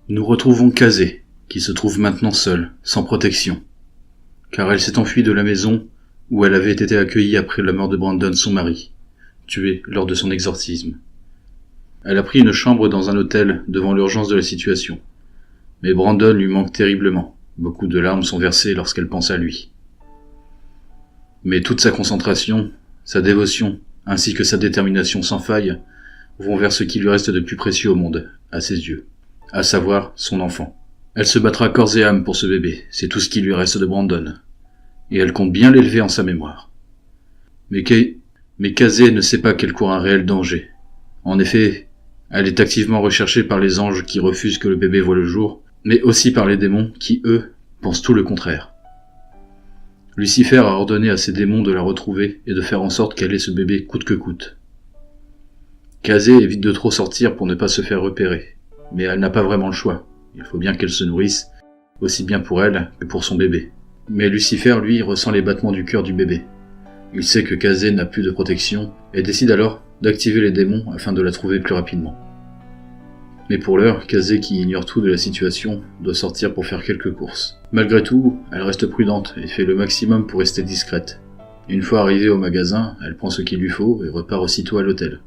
Nous retrouvons Kazé, qui se trouve maintenant seule, sans protection, car elle s'est enfuie de la maison où elle avait été accueillie après la mort de Brandon, son mari, tué lors de son exorcisme. Elle a pris une chambre dans un hôtel devant l'urgence de la situation. Mais Brandon lui manque terriblement. Beaucoup de larmes sont versées lorsqu'elle pense à lui. Mais toute sa concentration, sa dévotion, ainsi que sa détermination sans faille, vont vers ce qui lui reste de plus précieux au monde, à ses yeux, à savoir son enfant. Elle se battra corps et âme pour ce bébé, c'est tout ce qui lui reste de Brandon. Et elle compte bien l'élever en sa mémoire. Mais Kazé ne sait pas qu'elle court un réel danger. En effet, elle est activement recherchée par les anges qui refusent que le bébé voie le jour, mais aussi par les démons qui, eux, pensent tout le contraire. Lucifer a ordonné à ces démons de la retrouver et de faire en sorte qu'elle ait ce bébé coûte que coûte. Kazé évite de trop sortir pour ne pas se faire repérer, mais elle n'a pas vraiment le choix. Il faut bien qu'elle se nourrisse, aussi bien pour elle que pour son bébé. Mais Lucifer, lui, ressent les battements du cœur du bébé. Il sait que Kazé n'a plus de protection et décide alors d'activer les démons afin de la trouver plus rapidement. Mais pour l'heure, Kazé, qui ignore tout de la situation, doit sortir pour faire quelques courses. Malgré tout, elle reste prudente et fait le maximum pour rester discrète. Une fois arrivée au magasin, elle prend ce qu'il lui faut et repart aussitôt à l'hôtel.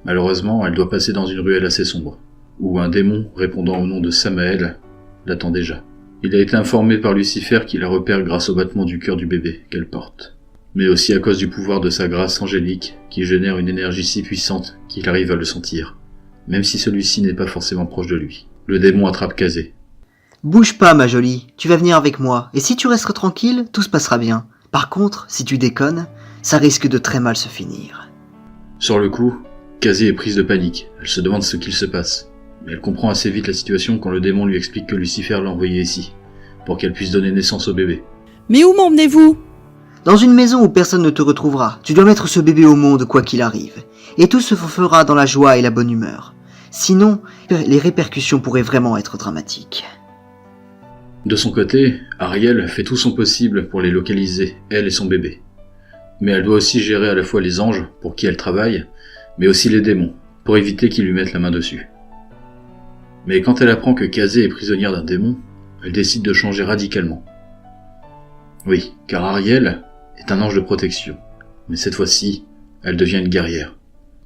Malheureusement, elle doit passer dans une ruelle assez sombre, où un démon répondant au nom de Samael l'attend déjà. Il a été informé par Lucifer qu'il la repère grâce au battement du cœur du bébé qu'elle porte, mais aussi à cause du pouvoir de sa grâce angélique qui génère une énergie si puissante qu'il arrive à le sentir, même si celui-ci n'est pas forcément proche de lui. Le démon attrape Kazé. Bouge pas, ma jolie, tu vas venir avec moi, et si tu restes tranquille, tout se passera bien. Par contre, si tu déconnes, ça risque de très mal se finir. Sur le coup, Kazé est prise de panique, elle se demande ce qu'il se passe. Mais elle comprend assez vite la situation quand le démon lui explique que Lucifer l'a envoyée ici, pour qu'elle puisse donner naissance au bébé. Mais où m'emmenez-vous ? Dans une maison où personne ne te retrouvera, tu dois mettre ce bébé au monde quoi qu'il arrive. Et tout se fera dans la joie et la bonne humeur. Sinon, les répercussions pourraient vraiment être dramatiques. De son côté, Ariel fait tout son possible pour les localiser, elle et son bébé. Mais elle doit aussi gérer à la fois les anges, pour qui elle travaille, mais aussi les démons, pour éviter qu'ils lui mettent la main dessus. Mais quand elle apprend que Kazé est prisonnière d'un démon, elle décide de changer radicalement. Oui, car Ariel est un ange de protection, mais cette fois-ci, elle devient une guerrière.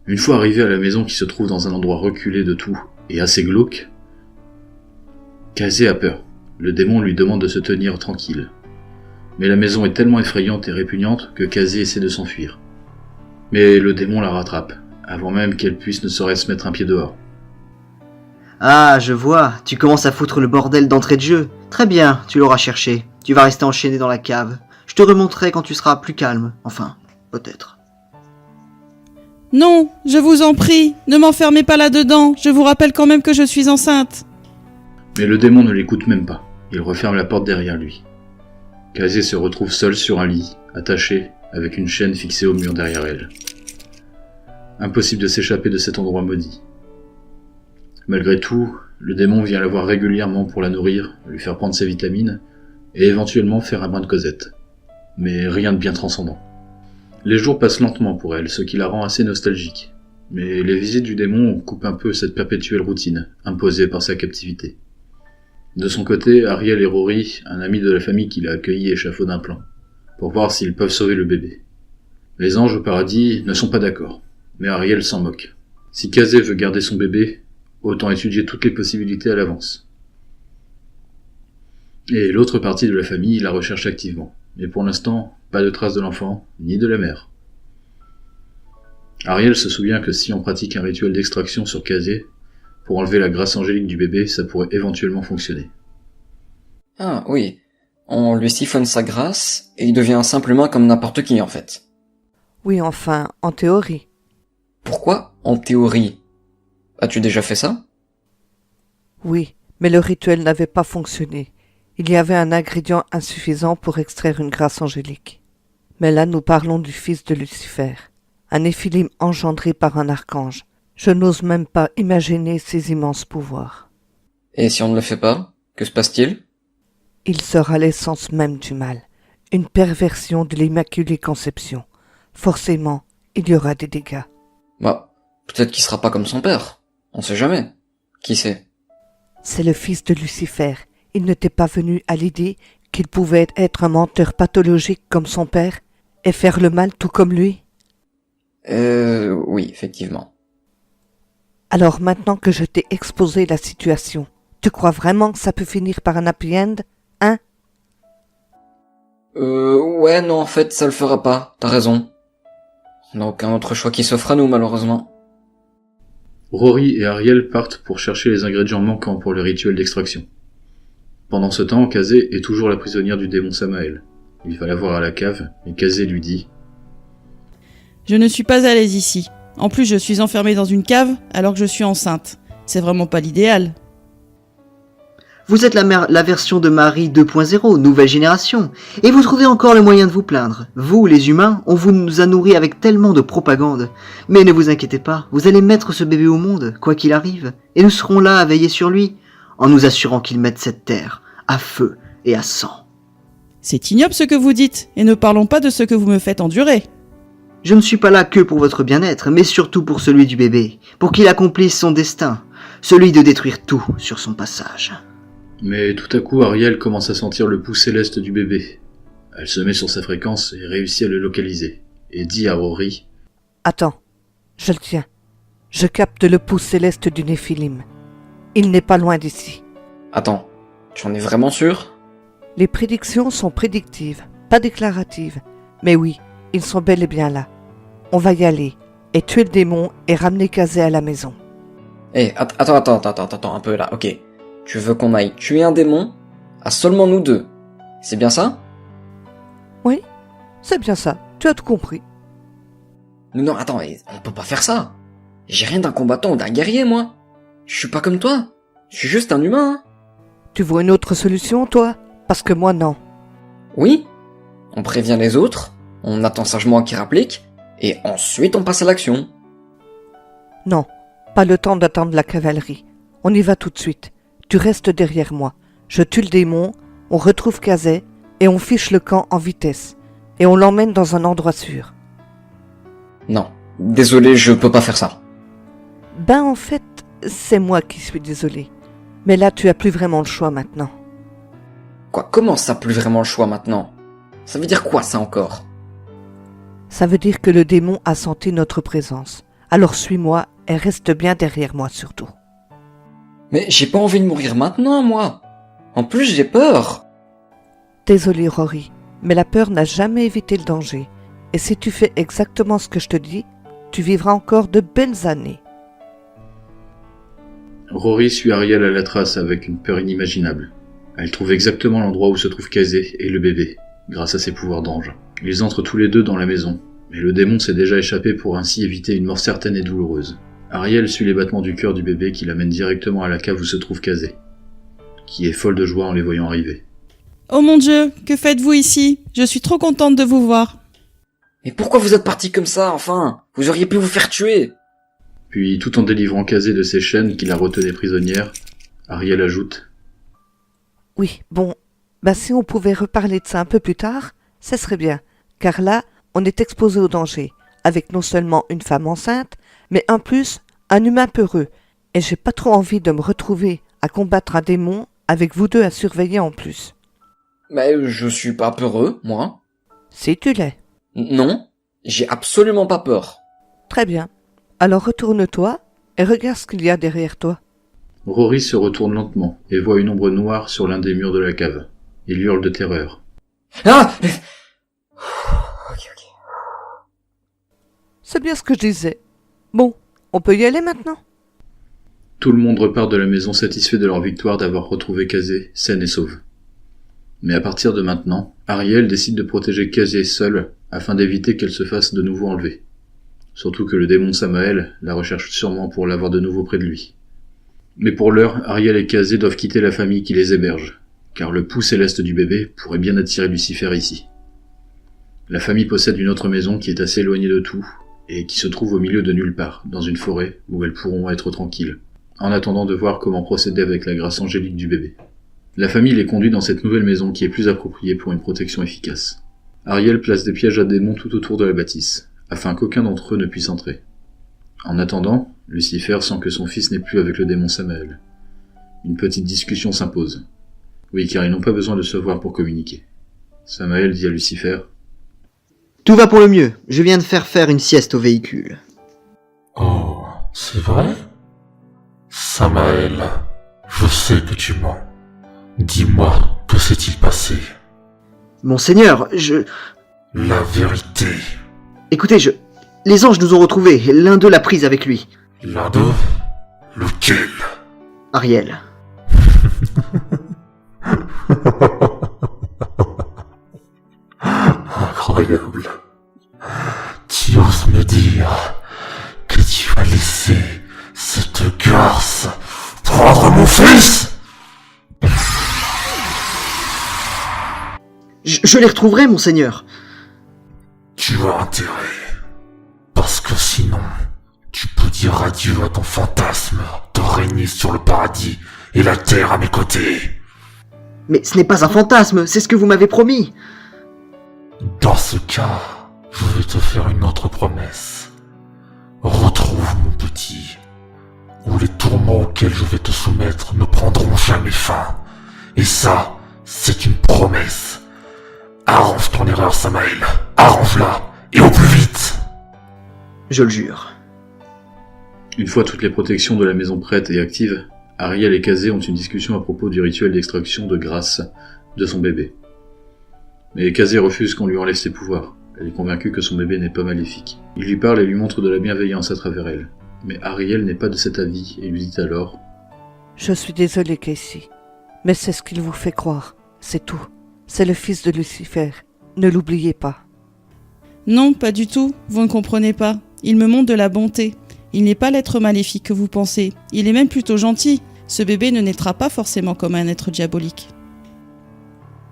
Une fois arrivée à la maison qui se trouve dans un endroit reculé de tout et assez glauque, Kazé a peur. Le démon lui demande de se tenir tranquille. Mais la maison est tellement effrayante et répugnante que Kazé essaie de s'enfuir. Mais le démon la rattrape, avant même qu'elle puisse ne serait-ce mettre un pied dehors. Ah, je vois, tu commences à foutre le bordel d'entrée de jeu. Très bien, tu l'auras cherché. Tu vas rester enchaîné dans la cave. Je te remonterai quand tu seras plus calme. Enfin, peut-être. Non, je vous en prie, ne m'enfermez pas là-dedans, je vous rappelle quand même que je suis enceinte. Mais le démon ne l'écoute même pas. Il referme la porte derrière lui. Kazé se retrouve seule sur un lit, attachée, avec une chaîne fixée au mur derrière elle. Impossible de s'échapper de cet endroit maudit. Malgré tout, le démon vient la voir régulièrement pour la nourrir, lui faire prendre ses vitamines, et éventuellement faire un bain de Cosette. Mais rien de bien transcendant. Les jours passent lentement pour elle, ce qui la rend assez nostalgique. Mais les visites du démon coupent un peu cette perpétuelle routine, imposée par sa captivité. De son côté, Ariel et Rory, un ami de la famille qui l'a accueilli, échafaudent un plan, pour voir s'ils peuvent sauver le bébé. Les anges au paradis ne sont pas d'accord, mais Ariel s'en moque. Si Kazé veut garder son bébé, autant étudier toutes les possibilités à l'avance. Et l'autre partie de la famille la recherche activement, mais pour l'instant, pas de trace de l'enfant, ni de la mère. Ariel se souvient que si on pratique un rituel d'extraction sur Kazé, pour enlever la grâce angélique du bébé, ça pourrait éventuellement fonctionner. Ah oui, on lui siphonne sa grâce et il devient simplement comme n'importe qui en fait. Oui, enfin, en théorie. Pourquoi en théorie ? As-tu déjà fait ça ? Oui, mais le rituel n'avait pas fonctionné. Il y avait un ingrédient insuffisant pour extraire une grâce angélique. Mais là, nous parlons du fils de Lucifer, un Néphilim engendré par un archange. Je n'ose même pas imaginer ses immenses pouvoirs. Et si on ne le fait pas, que se passe-t-il ? Il sera l'essence même du mal, une perversion de l'Immaculée Conception. Forcément, il y aura des dégâts. Bah, peut-être qu'il sera pas comme son père. On sait jamais. Qui sait ? C'est le fils de Lucifer. Il ne t'est pas venu à l'idée qu'il pouvait être un menteur pathologique comme son père et faire le mal tout comme lui? Oui, effectivement. Alors maintenant que je t'ai exposé la situation, tu crois vraiment que ça peut finir par un happy end, hein? Ouais, non, en fait, ça le fera pas. T'as raison. On n'a aucun autre choix qui s'offre à nous, malheureusement. Rory et Ariel partent pour chercher les ingrédients manquants pour le rituel d'extraction. Pendant ce temps, Kazé est toujours la prisonnière du démon Samael. Il va la voir à la cave, et Kazé lui dit « Je ne suis pas à l'aise ici. En plus, je suis enfermée dans une cave alors que je suis enceinte. C'est vraiment pas l'idéal. » Vous êtes la version de Marie 2.0, nouvelle génération, et vous trouvez encore le moyen de vous plaindre. Vous, les humains, on vous a nourri avec tellement de propagande. Mais ne vous inquiétez pas, vous allez mettre ce bébé au monde, quoi qu'il arrive, et nous serons là à veiller sur lui, en nous assurant qu'il mette cette terre à feu et à sang. C'est ignoble ce que vous dites, et ne parlons pas de ce que vous me faites endurer. Je ne suis pas là que pour votre bien-être, mais surtout pour celui du bébé, pour qu'il accomplisse son destin, celui de détruire tout sur son passage. Mais tout à coup, Ariel commence à sentir le pouls céleste du bébé. Elle se met sur sa fréquence et réussit à le localiser, et dit à Rory « Attends, je le tiens. Je capte le pouls céleste du Néphilim. Il n'est pas loin d'ici. » Attends, tu en es vraiment sûr? Les prédictions sont prédictives, pas déclaratives. Mais oui, ils sont bel et bien là. On va y aller, et tuer le démon et ramener Kazé à la maison. Attends, un peu là, ok. Tu veux qu'on aille tuer un démon à seulement nous deux? C'est bien ça? Oui, c'est bien ça, tu as tout compris. Non, attends, on peut pas faire ça. J'ai rien d'un combattant ou d'un guerrier, moi. Je suis pas comme toi. Je suis juste un humain. Tu vois une autre solution, toi? Parce que moi, non. Oui, on prévient les autres, on attend sagement qu'ils rappliquent, et ensuite on passe à l'action. Non, pas le temps d'attendre la cavalerie. On y va tout de suite. Tu restes derrière moi. Je tue le démon, on retrouve Kazé, et on fiche le camp en vitesse. Et on l'emmène dans un endroit sûr. Non, désolé, je peux pas faire ça. Ben en fait, c'est moi qui suis désolé. Mais là, tu as plus vraiment le choix maintenant. Quoi, comment ça, plus vraiment le choix maintenant? Ça veut dire quoi, ça encore? Ça veut dire que le démon a senti notre présence. Alors suis-moi et reste bien derrière moi surtout. Mais j'ai pas envie de mourir maintenant, moi. En plus, j'ai peur. Désolé, Rory, mais la peur n'a jamais évité le danger. Et si tu fais exactement ce que je te dis, tu vivras encore de belles années. Rory suit Ariel à la trace avec une peur inimaginable. Elle trouve exactement l'endroit où se trouve Kazé et le bébé, grâce à ses pouvoirs d'ange. Ils entrent tous les deux dans la maison, mais le démon s'est déjà échappé pour ainsi éviter une mort certaine et douloureuse. Ariel suit les battements du cœur du bébé qui l'amène directement à la cave où se trouve Kazé, qui est folle de joie en les voyant arriver. « Oh mon Dieu, que faites-vous ici? Je suis trop contente de vous voir. » Mais pourquoi vous êtes partis comme ça, enfin? Vous auriez pu vous faire tuer. Puis, tout en délivrant Kazé de ses chaînes qui la retenaient prisonnière, Ariel ajoute Oui, bon, si on pouvait reparler de ça un peu plus tard, ça serait bien. Car là, on est exposé au danger, avec non seulement une femme enceinte, mais en plus, un humain peureux. Et j'ai pas trop envie de me retrouver à combattre un démon avec vous deux à surveiller en plus. Mais je suis pas peureux, moi. Si tu l'es. Non, j'ai absolument pas peur. Très bien. Alors retourne-toi et regarde ce qu'il y a derrière toi. Rory se retourne lentement et voit une ombre noire sur l'un des murs de la cave. Il hurle de terreur. Ah! Ok. C'est bien ce que je disais. Bon, on peut y aller maintenant? Tout le monde repart de la maison satisfait de leur victoire d'avoir retrouvé Kazé, saine et sauve. Mais à partir de maintenant, Ariel décide de protéger Kazé seule afin d'éviter qu'elle se fasse de nouveau enlever. Surtout que le démon Samael la recherche sûrement pour l'avoir de nouveau près de lui. Mais pour l'heure, Ariel et Kazé doivent quitter la famille qui les héberge, car le pouls céleste du bébé pourrait bien attirer Lucifer ici. La famille possède une autre maison qui est assez éloignée de tout, et qui se trouve au milieu de nulle part, dans une forêt où elles pourront être tranquilles, en attendant de voir comment procéder avec la grâce angélique du bébé. La famille les conduit dans cette nouvelle maison qui est plus appropriée pour une protection efficace. Ariel place des pièges à démons tout autour de la bâtisse, afin qu'aucun d'entre eux ne puisse entrer. En attendant, Lucifer sent que son fils n'est plus avec le démon Samael. Une petite discussion s'impose. Oui, car ils n'ont pas besoin de se voir pour communiquer. Samael dit à Lucifer. Tout va pour le mieux. Je viens de faire une sieste au véhicule. Oh, c'est vrai? Samael, je sais que tu mens. Dis-moi, que s'est-il passé? Monseigneur, La vérité. Écoutez, les anges nous ont retrouvés. L'un d'eux l'a prise avec lui. L'un d'eux? Lequel? Ariel. Incroyable. Tu oses me dire que tu vas laisser cette garce prendre mon fils? Je les retrouverai, monseigneur. Tu as intérêt. Parce que sinon, tu peux dire adieu à ton fantasme de régner sur le paradis et la terre à mes côtés. Mais ce n'est pas un fantasme, c'est ce que vous m'avez promis. Dans ce cas, je vais te faire une autre promesse. Retrouve mon petit, où les tourments auxquels je vais te soumettre ne prendront jamais fin. Et ça, c'est une promesse. Arrange ton erreur, Samael. Arrange-la, et au plus vite. Je le jure. Une fois toutes les protections de la maison prêtes et actives, Ariel et Kazé ont une discussion à propos du rituel d'extraction de grâce de son bébé. Mais Kazé refuse qu'on lui enlève ses pouvoirs. Elle est convaincue que son bébé n'est pas maléfique. Il lui parle et lui montre de la bienveillance à travers elle. Mais Ariel n'est pas de cet avis et lui dit alors « Je suis désolé, Casey, mais c'est ce qu'il vous fait croire, c'est tout. C'est le fils de Lucifer, ne l'oubliez pas. » Non, pas du tout, vous ne comprenez pas. Il me montre de la bonté. Il n'est pas l'être maléfique que vous pensez. Il est même plutôt gentil. Ce bébé ne naîtra pas forcément comme un être diabolique.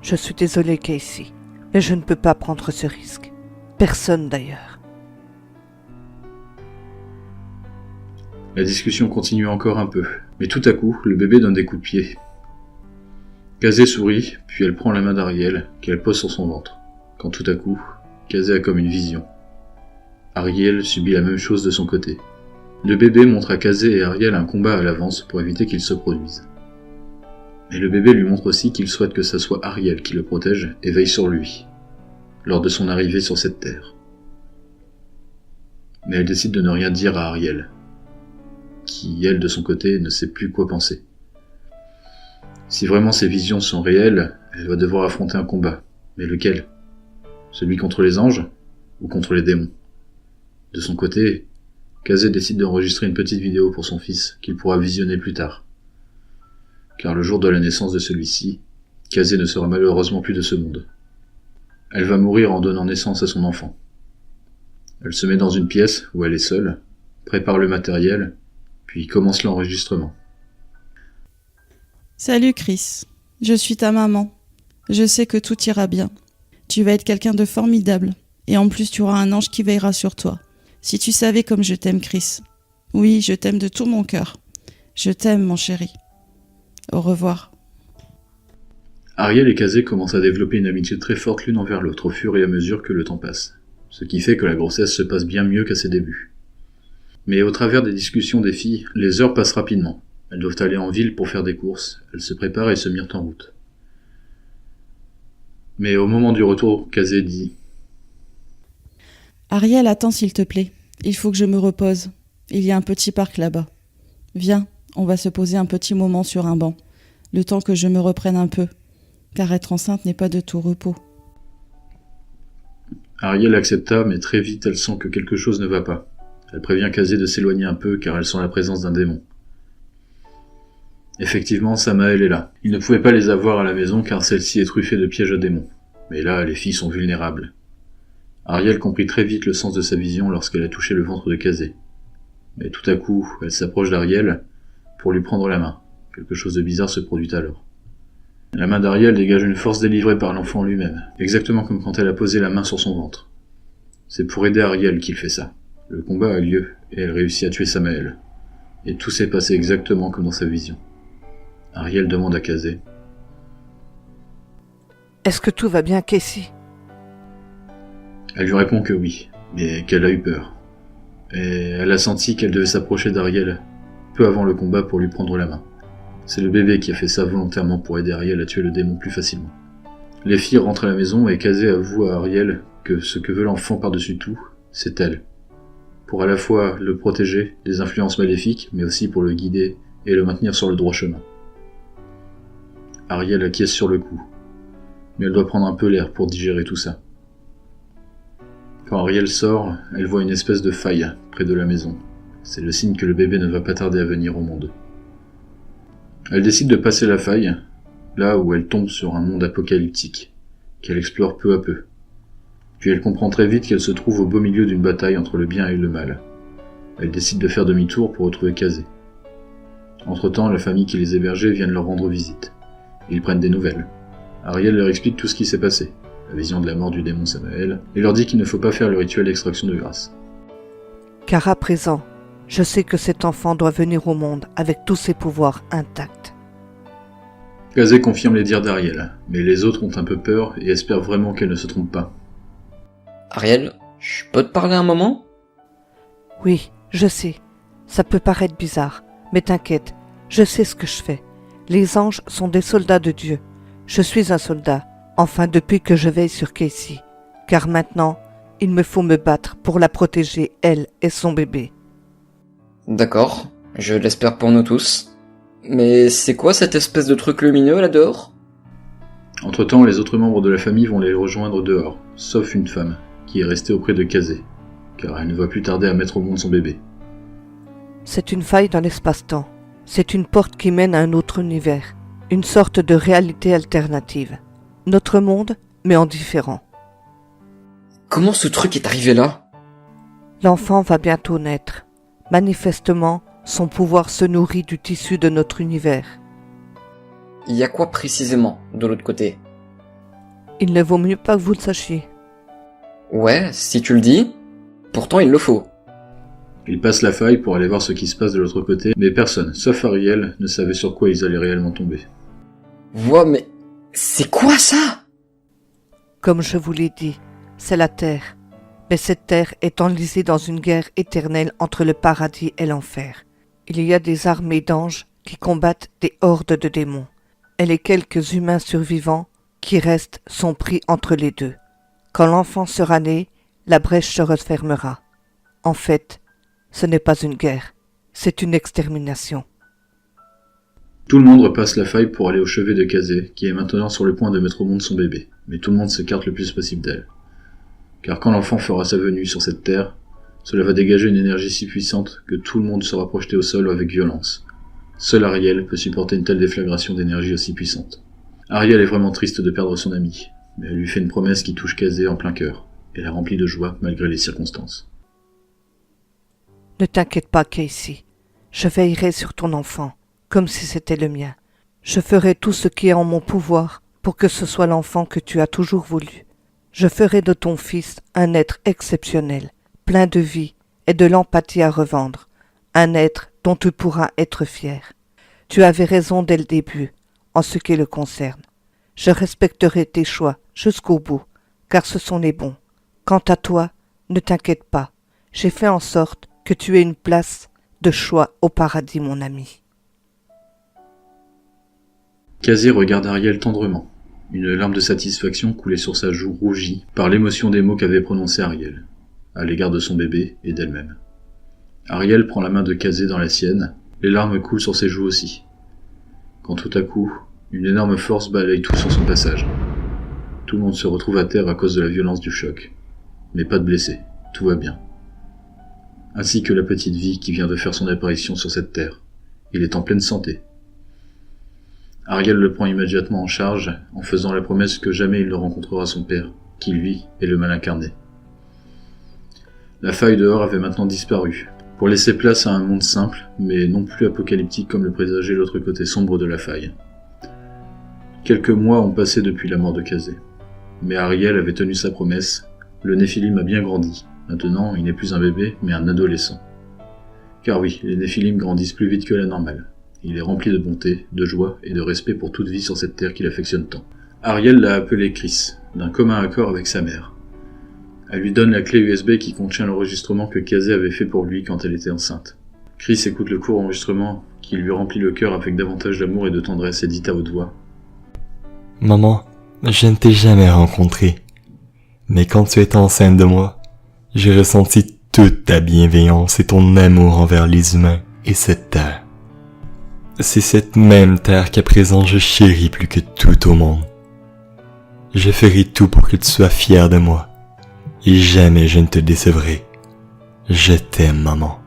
Je suis désolé, Casey, mais je ne peux pas prendre ce risque. Personne d'ailleurs. La discussion continue encore un peu, mais tout à coup, le bébé donne des coups de pied. Kazé sourit, puis elle prend la main d'Ariel, qu'elle pose sur son ventre. Quand tout à coup, Kazé a comme une vision. Ariel subit la même chose de son côté. Le bébé montre à Kazé et Ariel un combat à l'avance pour éviter qu'il se produise. Mais le bébé lui montre aussi qu'il souhaite que ce soit Ariel qui le protège et veille sur lui, lors de son arrivée sur cette terre. Mais elle décide de ne rien dire à Ariel, qui, elle, de son côté, ne sait plus quoi penser. Si vraiment ses visions sont réelles, elle va devoir affronter un combat. Mais lequel? Celui contre les anges ou contre les démons? De son côté, Kazé décide d'enregistrer une petite vidéo pour son fils qu'il pourra visionner plus tard. Car le jour de la naissance de celui-ci, Kazé ne sera malheureusement plus de ce monde. Elle va mourir en donnant naissance à son enfant. Elle se met dans une pièce où elle est seule, prépare le matériel, puis commence l'enregistrement. Salut Chris, je suis ta maman. Je sais que tout ira bien. Tu vas être quelqu'un de formidable. Et en plus tu auras un ange qui veillera sur toi. Si tu savais comme je t'aime, Chris. Oui, je t'aime de tout mon cœur. Je t'aime, mon chéri. Au revoir. Ariel et Kazé commencent à développer une amitié très forte l'une envers l'autre au fur et à mesure que le temps passe. Ce qui fait que la grossesse se passe bien mieux qu'à ses débuts. Mais au travers des discussions des filles, les heures passent rapidement. Elles doivent aller en ville pour faire des courses. Elles se préparent et se mirent en route. Mais au moment du retour, Kazé dit « Ariel, attends s'il te plaît. Il faut que je me repose. Il y a un petit parc là-bas. Viens, on va se poser un petit moment sur un banc. Le temps que je me reprenne un peu. Car être enceinte n'est pas de tout repos. » Ariel accepta, mais très vite elle sent que quelque chose ne va pas. Elle prévient Kazé de s'éloigner un peu car elle sent la présence d'un démon. Effectivement, Samael est là. Il ne pouvait pas les avoir à la maison car celle-ci est truffée de pièges à démons. Mais là, les filles sont vulnérables. Ariel comprit très vite le sens de sa vision lorsqu'elle a touché le ventre de Kazé. Mais tout à coup, elle s'approche d'Ariel pour lui prendre la main. Quelque chose de bizarre se produit alors. La main d'Ariel dégage une force délivrée par l'enfant lui-même, exactement comme quand elle a posé la main sur son ventre. C'est pour aider Ariel qu'il fait ça. Le combat a lieu et elle réussit à tuer Samael. Et tout s'est passé exactement comme dans sa vision. Ariel demande à Kazé. « Est-ce que tout va bien, Casey ?» Elle lui répond que oui, mais qu'elle a eu peur. Et elle a senti qu'elle devait s'approcher d'Ariel peu avant le combat pour lui prendre la main. C'est le bébé qui a fait ça volontairement pour aider Ariel à tuer le démon plus facilement. Les filles rentrent à la maison et Kazé avoue à Ariel que ce que veut l'enfant par-dessus tout, c'est elle. Pour à la fois le protéger des influences maléfiques, mais aussi pour le guider et le maintenir sur le droit chemin. Ariel acquiesce sur le coup, mais elle doit prendre un peu l'air pour digérer tout ça. Quand Ariel sort, elle voit une espèce de faille près de la maison. C'est le signe que le bébé ne va pas tarder à venir au monde. Elle décide de passer la faille, là où elle tombe sur un monde apocalyptique, qu'elle explore peu à peu. Puis elle comprend très vite qu'elle se trouve au beau milieu d'une bataille entre le bien et le mal. Elle décide de faire demi-tour pour retrouver Kazé. Entre-temps, la famille qui les hébergeait vient de leur rendre visite. Ils prennent des nouvelles. Ariel leur explique tout ce qui s'est passé, la vision de la mort du démon Samael, et leur dit qu'il ne faut pas faire le rituel d'extraction de grâce. Car à présent, je sais que cet enfant doit venir au monde avec tous ses pouvoirs intacts. Kazé confirme les dires d'Ariel, mais les autres ont un peu peur et espèrent vraiment qu'elle ne se trompe pas. Ariel, je peux te parler un moment? Oui, je sais. Ça peut paraître bizarre, mais t'inquiète, je sais ce que je fais. Les anges sont des soldats de Dieu. Je suis un soldat, enfin depuis que je veille sur Casey. Car maintenant, il me faut me battre pour la protéger, elle et son bébé. D'accord, je l'espère pour nous tous. Mais c'est quoi cette espèce de truc lumineux là dehors? Entre-temps, les autres membres de la famille vont les rejoindre dehors, sauf une femme, qui est restée auprès de Kazé, car elle ne va plus tarder à mettre au monde son bébé. C'est une faille dans l'espace-temps. C'est une porte qui mène à un autre univers, une sorte de réalité alternative. Notre monde, mais en différent. Comment ce truc est arrivé là? L'enfant va bientôt naître. Manifestement, son pouvoir se nourrit du tissu de notre univers. Il y a quoi précisément de l'autre côté? Il ne vaut mieux pas que vous le sachiez. Ouais, si tu le dis. Pourtant il le faut. Ils passent la faille pour aller voir ce qui se passe de l'autre côté, mais personne, sauf Ariel, ne savait sur quoi ils allaient réellement tomber. Ouais, mais c'est quoi ça? Comme je vous l'ai dit, c'est la Terre. Mais cette Terre est enlisée dans une guerre éternelle entre le paradis et l'enfer. Il y a des armées d'anges qui combattent des hordes de démons. Et les quelques humains survivants qui restent sont pris entre les deux. Quand l'enfant sera né, la brèche se refermera. En fait, ce n'est pas une guerre, c'est une extermination. Tout le monde repasse la faille pour aller au chevet de Kazé, qui est maintenant sur le point de mettre au monde son bébé, mais tout le monde s'écarte le plus possible d'elle. Car quand l'enfant fera sa venue sur cette terre, cela va dégager une énergie si puissante que tout le monde sera projeté au sol avec violence. Seul Ariel peut supporter une telle déflagration d'énergie aussi puissante. Ariel est vraiment triste de perdre son ami, mais elle lui fait une promesse qui touche Kazé en plein cœur, et la remplit de joie malgré les circonstances. Ne t'inquiète pas, Casey. Je veillerai sur ton enfant, comme si c'était le mien. Je ferai tout ce qui est en mon pouvoir pour que ce soit l'enfant que tu as toujours voulu. Je ferai de ton fils un être exceptionnel, plein de vie et de l'empathie à revendre, un être dont tu pourras être fier. Tu avais raison dès le début, en ce qui le concerne. Je respecterai tes choix jusqu'au bout, car ce sont les bons. Quant à toi, ne t'inquiète pas, j'ai fait en sorte que tu aies une place de choix au paradis, mon ami. Kazé regarde Ariel tendrement. Une larme de satisfaction coulait sur sa joue rougie par l'émotion des mots qu'avait prononcés Ariel, à l'égard de son bébé et d'elle-même. Ariel prend la main de Kazé dans la sienne, les larmes coulent sur ses joues aussi. Quand tout à coup, une énorme force balaye tout sur son passage. Tout le monde se retrouve à terre à cause de la violence du choc. Mais pas de blessés, tout va bien. Ainsi que la petite vie qui vient de faire son apparition sur cette terre. Il est en pleine santé. Ariel le prend immédiatement en charge, en faisant la promesse que jamais il ne rencontrera son père, qui lui est le mal incarné. La faille dehors avait maintenant disparu, pour laisser place à un monde simple, mais non plus apocalyptique comme le présageait l'autre côté sombre de la faille. Quelques mois ont passé depuis la mort de Kazé. Mais Ariel avait tenu sa promesse, le Néphilim a bien grandi. Maintenant, il n'est plus un bébé, mais un adolescent. Car oui, les Néphilim grandissent plus vite que la normale. Il est rempli de bonté, de joie et de respect pour toute vie sur cette terre qu'il affectionne tant. Ariel l'a appelé Chris, d'un commun accord avec sa mère. Elle lui donne la clé USB qui contient l'enregistrement que Kazé avait fait pour lui quand elle était enceinte. Chris écoute le court enregistrement qui lui remplit le cœur avec davantage d'amour et de tendresse et dit à haute voix. Maman, je ne t'ai jamais rencontré. Mais quand tu étais enceinte de moi, j'ai ressenti toute ta bienveillance et ton amour envers les humains et cette terre. C'est cette même terre qu'à présent je chéris plus que tout au monde. Je ferai tout pour que tu sois fière de moi. Et jamais je ne te décevrai. Je t'aime, maman.